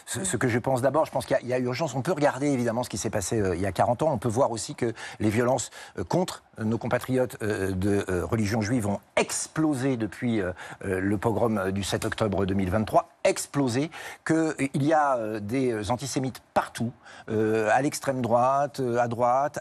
ce que je pense d'abord. Je pense qu'il y a urgence. On peut regarder évidemment ce qui s'est passé il y a 40 ans. On peut voir aussi que les violences contre nos compatriotes de religion juive ont explosé depuis le pogrom du 7 octobre 2023. Explosé, qu'il y a des antisémites partout, à l'extrême droite,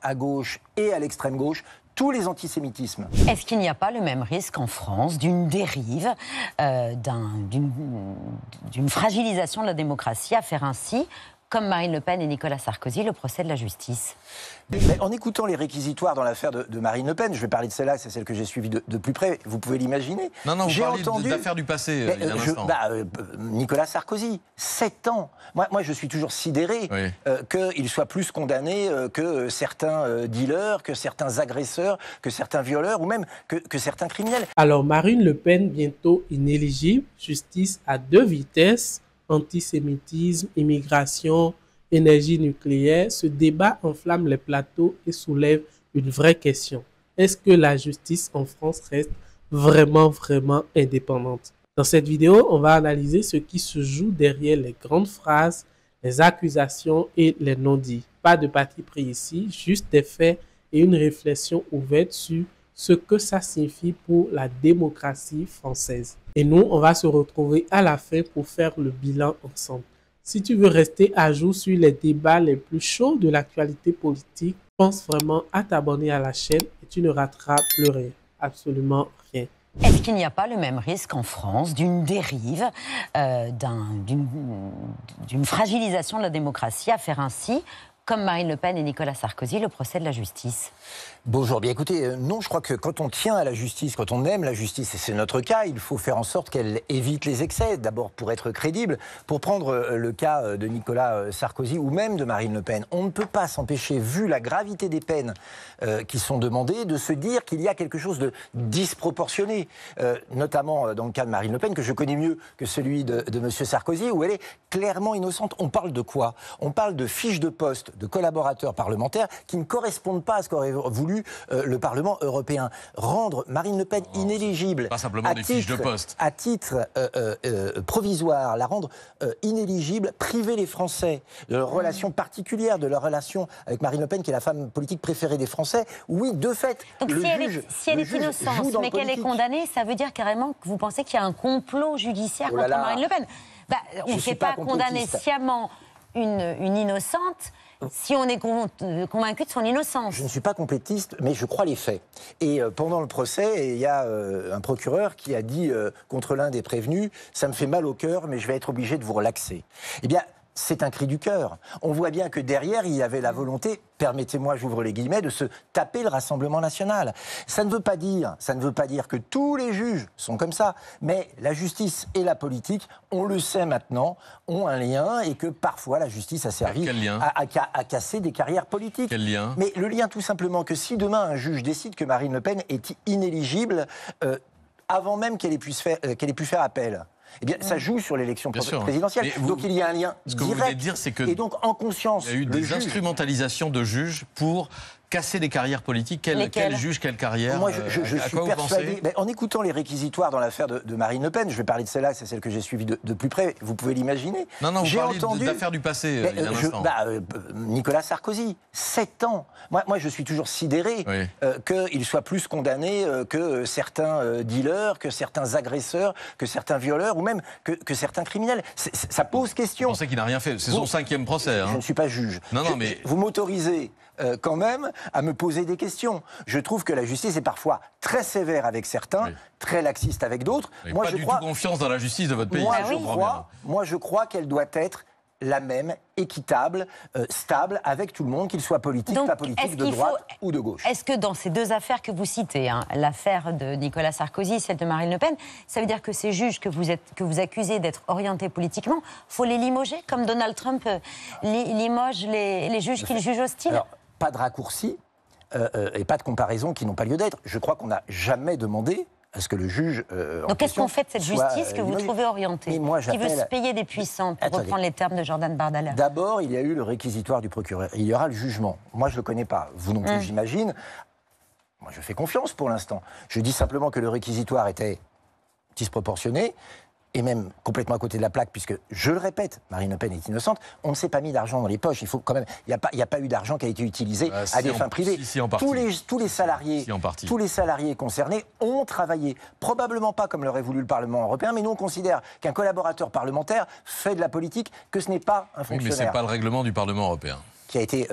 à gauche et à l'extrême gauche. Tous les antisémitismes. Est-ce qu'il n'y a pas le même risque en France d'une dérive, d'une fragilisation de la démocratie à faire ainsi, comme Marine Le Pen et Nicolas Sarkozy, le procès de la justice? Mais en écoutant les réquisitoires dans l'affaire de Marine Le Pen, je vais parler de celle-là, c'est celle que j'ai suivie de plus près, vous pouvez l'imaginer. Non, vous parlez de l'affaire du passé, il y a un instant. Nicolas Sarkozy, 7 ans. Moi, je suis toujours sidéré qu'il soit plus condamné que certains dealers, que certains agresseurs, que certains violeurs, ou même que certains criminels. Alors, Marine Le Pen, bientôt inéligible, justice à 2 vitesses, antisémitisme, immigration, énergie nucléaire, ce débat enflamme les plateaux et soulève une vraie question. Est-ce que la justice en France reste vraiment indépendante? Dans cette vidéo, on va analyser ce qui se joue derrière les grandes phrases, les accusations et les non-dits. Pas de parti pris ici, juste des faits et une réflexion ouverte sur ce que ça signifie pour la démocratie française. Et nous, on va se retrouver à la fin pour faire le bilan ensemble. Si tu veux rester à jour sur les débats les plus chauds de l'actualité politique, pense vraiment à t'abonner à la chaîne et tu ne rateras plus rien, absolument rien. Est-ce qu'il n'y a pas le même risque en France d'une dérive, d'une fragilisation de la démocratie à faire ainsi, comme Marine Le Pen et Nicolas Sarkozy, le procès de la justice? Bonjour, bien écoutez, non, je crois que quand on tient à la justice, quand on aime la justice, et c'est notre cas, il faut faire en sorte qu'elle évite les excès, d'abord pour être crédible. Pour prendre le cas de Nicolas Sarkozy ou même de Marine Le Pen, on ne peut pas s'empêcher, vu la gravité des peines qui sont demandées, de se dire qu'il y a quelque chose de disproportionné, notamment dans le cas de Marine Le Pen, que je connais mieux que celui de M. Sarkozy, où elle est clairement innocente. On parle de quoi? On parle de fiches de poste de collaborateurs parlementaires qui ne correspondent pas à ce qu'aurait voulu le Parlement européen. Rendre Marine Le Pen inéligible pas simplement des fiches de poste. À titre provisoire, la rendre inéligible, priver les Français de leur relation particulière, de leur relation avec Marine LePen, qui est la femme politique préférée des Français. Oui, de fait, donc le si elle est innocente, mais qu'elle est condamnée, ça veut dire carrément que vous pensez qu'il y a un complot judiciaire contre Marine Le Pen. On ne fait pas condamner sciemment une innocente si on est convaincu de son innocence. Je ne suis pas complétiste, mais je crois les faits. Et pendant le procès, il y a un procureur qui a dit contre l'un des prévenus « ça me fait mal au cœur, mais je vais être obligé de vous relaxer ». Eh bien, c'est un cri du cœur. On voit bien que derrière, il y avait la volonté, permettez-moi, j'ouvre les guillemets, de se taper le Rassemblement national. Ça ne veut pas dire que tous les juges sont comme ça, mais la justice et la politique, on le sait maintenant, ont un lien et que parfois la justice a servi à casser des carrières politiques. Quel lien? Mais le lien tout simplement que si demain un juge décide que Marine Le Pen est inéligible, avant même qu'elle ait pu faire appel, eh bien, ça joue sur l'élection présidentielle. Donc il y a un lien direct. Ce que vous voulez dire, c'est que et donc en conscience, il y a eu des instrumentalisations de juges pour casser des carrières politiques. Quel juge, quelle carrière? Moi, je suis persuadé. En écoutant les réquisitoires dans l'affaire de Marine Le Pen, je vais parler de celle-là, c'est celle que j'ai suivie de plus près. Vous pouvez l'imaginer. Non, vous parlez de l'affaire du passé, il y a un instant. Nicolas Sarkozy, 7 ans. Moi, je suis toujours sidéré qu'il soit plus condamné que certains dealers, que certains agresseurs, que certains violeurs, ou même que certains criminels. Ça pose question. Vous pensez qu'il n'a rien fait? C'est son 5e procès. Je ne suis pas juge. Mais vous m'autorisez quand même à me poser des questions. Je trouve que la justice est parfois très sévère avec certains, très laxiste avec d'autres. Moi, pas du tout confiance dans la justice de votre pays. Moi, je crois qu'elle doit être la même, équitable, stable, avec tout le monde, qu'il soit politique, pas politique, de droite ou de gauche. Est-ce que dans ces deux affaires que vous citez, l'affaire de Nicolas Sarkozy, celle de Marine Le Pen, ça veut dire que ces juges que vous accusez d'être orientés politiquement, il faut les limoger, comme Donald Trump limoge les juges qu'il juge hostiles? Alors, pas de raccourci et pas de comparaison qui n'ont pas lieu d'être. Je crois qu'on n'a jamais demandé à ce que le juge donc qu'est-ce qu'on fait de cette justice que vous trouvez orientée, qui veut se payer des puissants, pour reprendre les termes de Jordan Bardella? D'abord, il y a eu le réquisitoire du procureur. Il y aura le jugement. Moi, je ne le connais pas. Vous non plus, j'imagine. Moi, je fais confiance pour l'instant. Je dis simplement que le réquisitoire était disproportionné. et même complètement à côté de la plaque, puisque, je le répète, Marine Le Pen est innocente, on ne s'est pas mis d'argent dans les poches. Il faut quand même, il n'y a pas eu d'argent qui a été utilisé à des fins privées. Tous les salariés concernés ont travaillé. Probablement pas comme l'aurait voulu le Parlement européen, mais nous on considère qu'un collaborateur parlementaire fait de la politique, que ce n'est pas un fonctionnaire. Oui, mais ce n'est pas le règlement du Parlement européen. Qui a été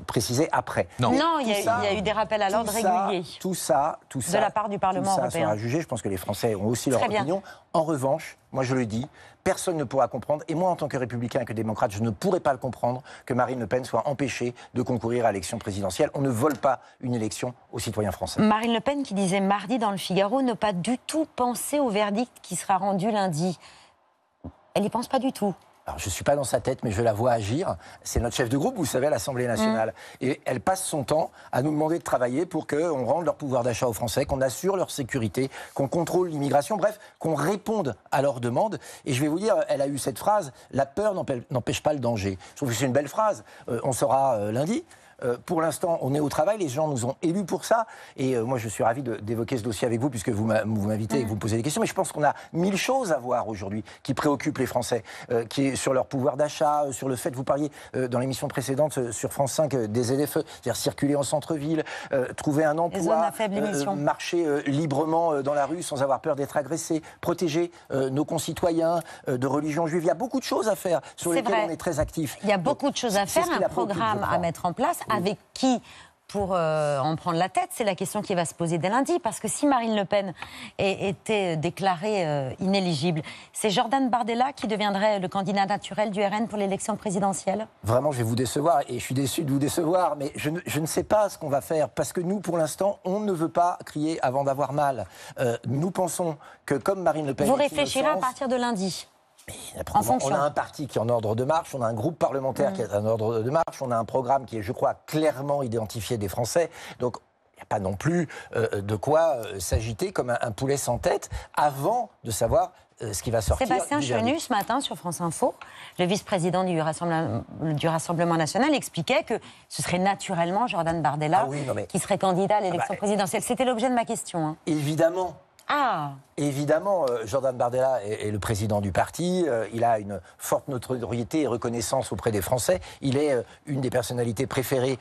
précisé après. Non, il y a eu des rappels à l'ordre réguliers. Tout ça, de la part du Parlement européen. Ça sera jugé. Je pense que les Français ont aussi leur opinion. En revanche, moi je le dis, personne ne pourra comprendre, et moi en tant que républicain et que démocrate, je ne pourrais pas le comprendre, que Marine Le Pen soit empêchée de concourir à l'élection présidentielle. On ne vole pas une élection aux citoyens français. Marine Le Pen qui disait mardi dans le Figaro ne pas du tout penser au verdict qui sera rendu lundi. Elle n'y pense pas du tout. Alors, je ne suis pas dans sa tête, mais je la vois agir. C'est notre chef de groupe, vous savez, à l'Assemblée nationale. Et elle passe son temps à nous demander de travailler pour qu'on rende leur pouvoir d'achat aux Français, qu'on assure leur sécurité, qu'on contrôle l'immigration, bref, qu'on réponde à leurs demandes. Et je vais vous dire, elle a eu cette phrase, « La peur n'empêche pas le danger ». Je trouve que c'est une belle phrase. On saura lundi. Pour l'instant, on est au travail, les gens nous ont élus pour ça. Et moi, je suis ravi d'évoquer ce dossier avec vous, puisque vous m'invitez et vous me posez des questions. Mais je pense qu'on a 1000 choses à voir aujourd'hui qui préoccupent les Français, qui est sur leur pouvoir d'achat, sur le fait, vous parliez dans l'émission précédente sur France 5 des ZFE, c'est-à-dire circuler en centre-ville, trouver un emploi, marcher librement dans la rue sans avoir peur d'être agressé, protéger nos concitoyens de religion juive. Il y a beaucoup de choses à faire sur lesquelles on est très actif. Il y a beaucoup de choses à faire, un programme à mettre en place. Avec qui pour en prendre la tête? C'est la question qui va se poser dès lundi. Parce que si Marine Le Pen était déclarée inéligible, c'est Jordan Bardella qui deviendrait le candidat naturel du RN pour l'élection présidentielle? Vraiment, je vais vous décevoir. Et je suis déçu de vous décevoir. Mais je ne sais pas ce qu'on va faire. Parce que nous, pour l'instant, on ne veut pas crier avant d'avoir mal. Nous pensons que comme Marine Le Pen... Vous réfléchirez à partir de lundi? On a un parti qui est en ordre de marche, on a un groupe parlementaire qui est en ordre de marche, on a un programme qui est, je crois, clairement identifié des Français. Donc, il n'y a pas non plus de quoi s'agiter comme un poulet sans tête avant de savoir ce qui va sortir. Sébastien Chenu, ce matin, sur France Info, le vice-président du Rassemblement national, expliquait que ce serait naturellement Jordan Bardella qui serait candidat à l'élection présidentielle. C'était l'objet de ma question. Hein. Évidemment. Évidemment, Jordan Bardella est le président du parti, il a une forte notoriété et reconnaissance auprès des Français, il est une des personnalités préférées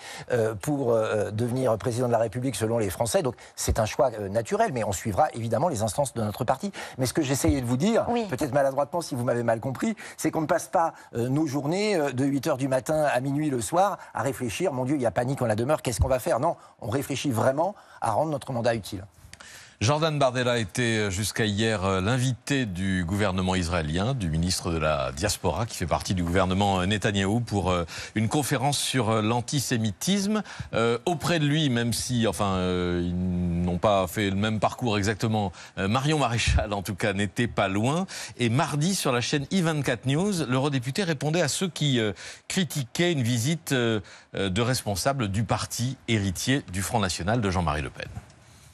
pour devenir président de la République selon les Français, donc c'est un choix naturel, mais on suivra évidemment les instances de notre parti. Mais ce que j'essayais de vous dire, peut-être maladroitement si vous m'avez mal compris, c'est qu'on ne passe pas nos journées de 8h du matin à minuit le soir à réfléchir, mon Dieu, il y a panique en la demeure, qu'est-ce qu'on va faire? Non, on réfléchit vraiment à rendre notre mandat utile. Jordan Bardella était jusqu'à hier l'invité du gouvernement israélien, du ministre de la Diaspora, qui fait partie du gouvernement Netanyahou, pour une conférence sur l'antisémitisme. Auprès de lui, même si ils n'ont pas fait le même parcours exactement, Marion Maréchal, en tout cas, n'était pas loin. Et mardi, sur la chaîne I24 News, l'eurodéputé répondait à ceux qui critiquaient une visite de responsables du parti héritier du Front National de Jean-Marie Le Pen.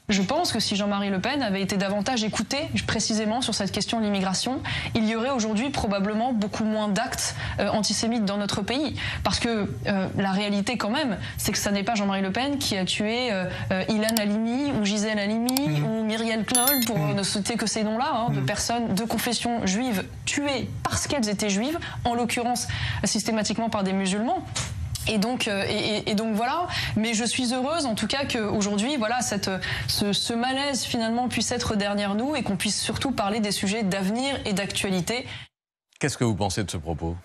Je pense que si Jean-Marie Le Pen avait été davantage écouté précisément sur cette question de l'immigration, il y aurait aujourd'hui probablement beaucoup moins d'actes antisémites dans notre pays. Parce que la réalité quand même, c'est que ça n'est pas Jean-Marie Le Pen qui a tué Ilan Halimi ou Gisèle Halimi ou Myriel Knoll, pour ne citer que ces noms-là, de personnes de confession juive tuées parce qu'elles étaient juives, en l'occurrence systématiquement par des musulmans. Et donc voilà, mais je suis heureuse en tout cas qu'aujourd'hui, voilà, ce malaise finalement puisse être derrière nous et qu'on puisse surtout parler des sujets d'avenir et d'actualité. Qu'est-ce que vous pensez de ce propos ?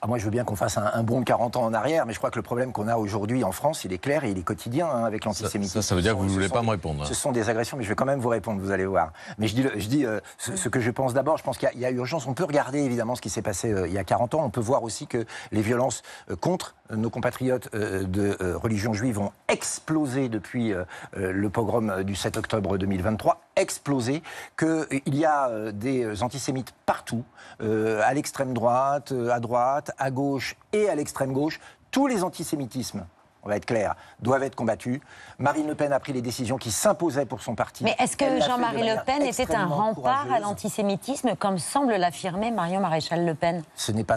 Moi, je veux bien qu'on fasse un bond de 40 ans en arrière, mais je crois que le problème qu'on a aujourd'hui en France, il est clair et il est quotidien avec l'antisémitisme. Ça veut dire que vous ne voulez pas me répondre. Ce sont des agressions, mais je vais quand même vous répondre, vous allez voir. Mais je dis ce que je pense d'abord. Je pense qu'il y a urgence. On peut regarder évidemment ce qui s'est passé il y a 40 ans. On peut voir aussi que les violences contre nos compatriotes de religion juive ont explosé depuis le pogrom du 7 octobre 2023. Explosé, qu'il y a des antisémites partout, à l'extrême droite, à droite, à gauche et à l'extrême gauche. Tous les antisémitismes, on va être clair, doivent être combattus. Marine Le Pen a pris les décisions qui s'imposaient pour son parti. Mais est-ce que Jean-Marie Le Pen était un rempart à l'antisémitisme, comme semble l'affirmer Marion Maréchal Le Pen? Ce n'est pas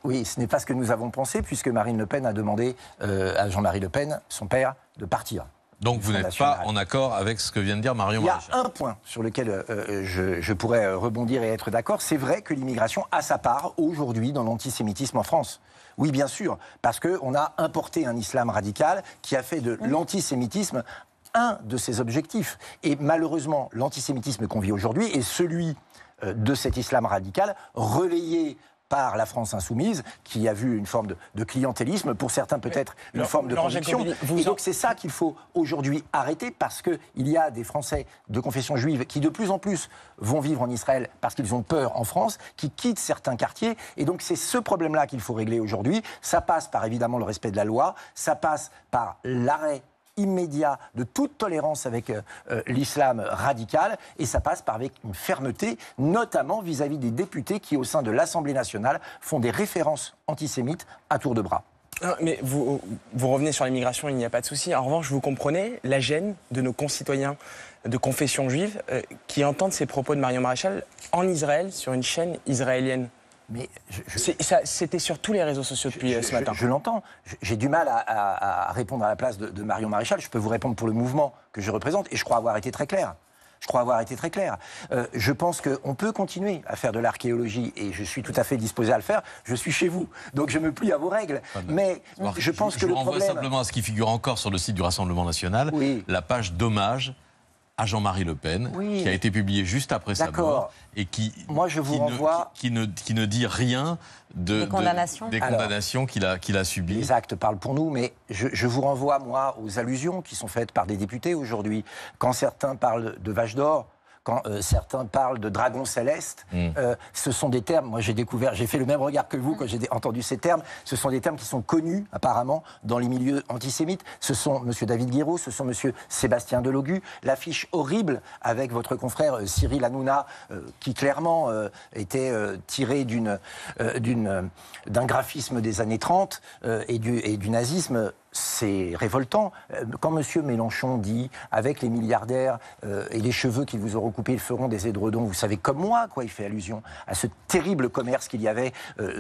Oui, ce n'est pas ce que nous avons pensé, puisque Marine Le Pen a demandé à Jean-Marie Le Pen, son père, de partir. Donc vous n'êtes pas en accord avec ce que vient de dire Marion Maréchal. Il y a un point sur lequel je pourrais rebondir et être d'accord. C'est vrai que l'immigration a sa part aujourd'hui dans l'antisémitisme en France. Oui, bien sûr, parce qu'on a importé un islam radical qui a fait de l'antisémitisme un de ses objectifs. Et malheureusement, l'antisémitisme qu'on vit aujourd'hui est celui de cet islam radical relayé par la France insoumise, qui a vu une forme de clientélisme, pour certains peut-être une forme de conviction. Et donc c'est ça qu'il faut aujourd'hui arrêter, parce qu'il y a des Français de confession juive qui de plus en plus vont vivre en Israël parce qu'ils ont peur en France, qui quittent certains quartiers. Et donc c'est ce problème-là qu'il faut régler aujourd'hui. Ça passe par évidemment le respect de la loi, ça passe par l'arrêt immédiat de toute tolérance avec l'islam radical, et ça passe par avec une fermeté, notamment vis-à-vis des députés qui, au sein de l'Assemblée nationale, font des références antisémites à tour de bras. Non, mais vous revenez sur l'immigration, il n'y a pas de souci. En revanche, vous comprenez la gêne de nos concitoyens de confession juive qui entendent ces propos de Marion Maréchal en Israël, sur une chaîne israélienne. Mais c'était sur tous les réseaux sociaux depuis ce matin. Je l'entends. J'ai du mal à répondre à la place de Marion Maréchal. Je peux vous répondre pour le mouvement que je représente, et je crois avoir été très clair. Je pense qu'on peut continuer à faire de l'archéologie, et je suis tout à fait disposé à le faire. Je suis chez vous, donc je me plie à vos règles. Mais je pense que le problème... Je renvoie simplement à ce qui figure encore sur le site du Rassemblement national, la page d'hommage à Jean-Marie Le Pen, qui a été publié juste après sa mort, et qui ne dit rien des condamnations qu'il a subies. Les actes parlent pour nous, mais je vous renvoie, moi, aux allusions qui sont faites par des députés aujourd'hui. Quand certains parlent de vache d'or, quand certains parlent de dragon céleste, ce sont des termes, moi j'ai fait le même regard que vous quand j'ai entendu ces termes, ce sont des termes qui sont connus apparemment dans les milieux antisémites. Ce sont M. David Guiraud, ce sont M. Sébastien Delogu, l'affiche horrible avec votre confrère Cyril Hanouna, qui clairement était tiré d'un graphisme des années 30 et du nazisme. C'est révoltant. Quand M. Mélenchon dit « avec les milliardaires et les cheveux qu'ils vous auront coupés, ils feront des édredons », vous savez comme moi, quoi, il fait allusion à ce terrible commerce qu'il y avait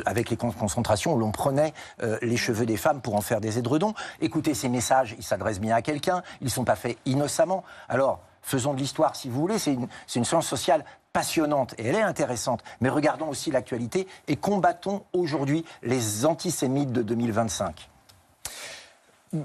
avec les camps de concentration où l'on prenait les cheveux des femmes pour en faire des édredons. Écoutez, ces messages, ils s'adressent bien à quelqu'un, ils ne sont pas faits innocemment. Alors, faisons de l'histoire si vous voulez, c'est une science sociale passionnante, et elle est intéressante, mais regardons aussi l'actualité et combattons aujourd'hui les antisémites de 2025.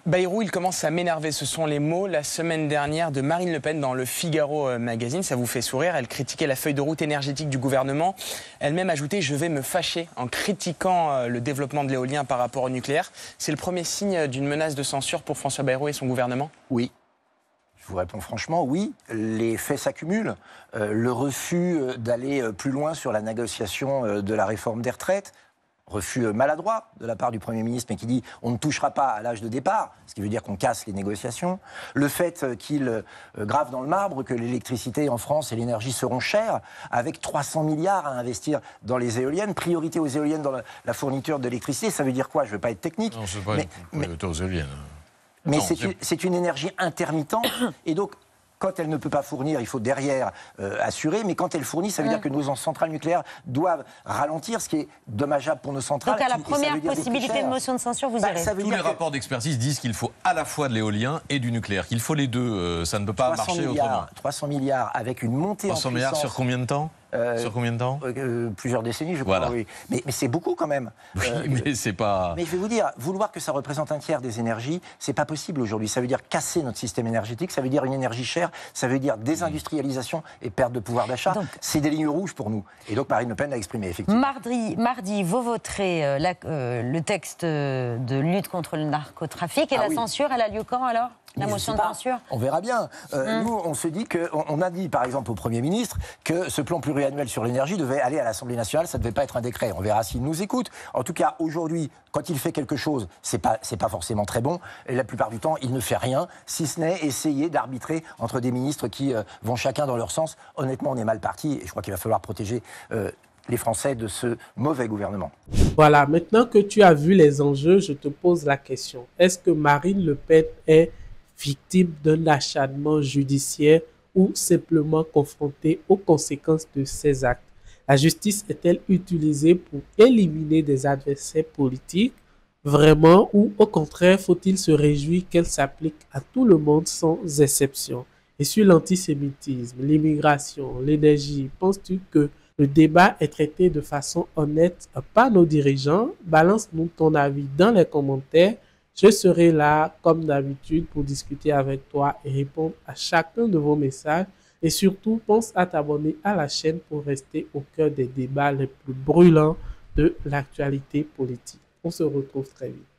Bayrou, il commence à m'énerver. Ce sont les mots la semaine dernière de Marine Le Pen dans le Figaro magazine. Ça vous fait sourire. Elle critiquait la feuille de route énergétique du gouvernement. Elle-même ajoutait « Je vais me fâcher » en critiquant le développement de l'éolien par rapport au nucléaire. C'est le premier signe d'une menace de censure pour François Bayrou et son gouvernement ? Oui. Je vous réponds franchement, oui. Les faits s'accumulent. Le refus d'aller plus loin sur la négociation de la réforme des retraites, refus maladroit de la part du Premier ministre, mais qui dit on ne touchera pas à l'âge de départ, ce qui veut dire qu'on casse les négociations. Le fait qu'il grave dans le marbre que l'électricité en France et l'énergie seront chères, avec 300 milliards à investir dans les éoliennes, priorité aux éoliennes dans la fourniture d'électricité, ça veut dire quoi? Je ne veux pas être technique. Non, je ne veux pas être priorité aux éoliennes. Mais c'est une énergie intermittente, et donc quand elle ne peut pas fournir, il faut derrière assurer, mais quand elle fournit, ça veut dire que nos centrales nucléaires doivent ralentir, ce qui est dommageable pour nos centrales. Donc à la première possibilité de motion de censure, vous irez. Tous les rapports d'expertise disent qu'il faut à la fois de l'éolien et du nucléaire, qu'il faut les deux, ça ne peut pas marcher autrement. 300 milliards avec une montée en puissance. 300 milliards sur combien de temps ? Sur combien de temps ? Plusieurs décennies, je crois. Voilà. Oui. Mais c'est beaucoup quand même. Oui, mais c'est pas. Mais je vais vous dire, vouloir que ça représente un tiers des énergies, c'est pas possible aujourd'hui. Ça veut dire casser notre système énergétique, ça veut dire une énergie chère, ça veut dire désindustrialisation et perte de pouvoir d'achat. C'est des lignes rouges pour nous. Et donc Marine Le Pen l'a exprimé effectivement. Mardi, vous voterez le texte de lutte contre le narcotrafic et la censure, elle a lieu quand alors ? La motion de censure ? On verra bien. Nous, on se dit on a dit, par exemple, au Premier ministre que ce plan pluriannuel sur l'énergie devait aller à l'Assemblée nationale, ça ne devait pas être un décret. On verra s'il nous écoute. En tout cas, aujourd'hui, quand il fait quelque chose, c'est pas forcément très bon. Et la plupart du temps, il ne fait rien, si ce n'est essayer d'arbitrer entre des ministres qui vont chacun dans leur sens. Honnêtement, on est mal parti, et je crois qu'il va falloir protéger les Français de ce mauvais gouvernement. Voilà, maintenant que tu as vu les enjeux, je te pose la question. Est-ce que Marine Le Pen est victime d'un acharnement judiciaire ou simplement confrontée aux conséquences de ses actes? La justice est-elle utilisée pour éliminer des adversaires politiques? vraiment ou au contraire faut-il se réjouir qu'elle s'applique à tout le monde sans exception? Et sur l'antisémitisme, l'immigration, l'énergie, penses-tu que le débat est traité de façon honnête par nos dirigeants? Balance-nous ton avis dans les commentaires. Je serai là, comme d'habitude, pour discuter avec toi et répondre à chacun de vos messages. Et surtout, pense à t'abonner à la chaîne pour rester au cœur des débats les plus brûlants de l'actualité politique. On se retrouve très vite.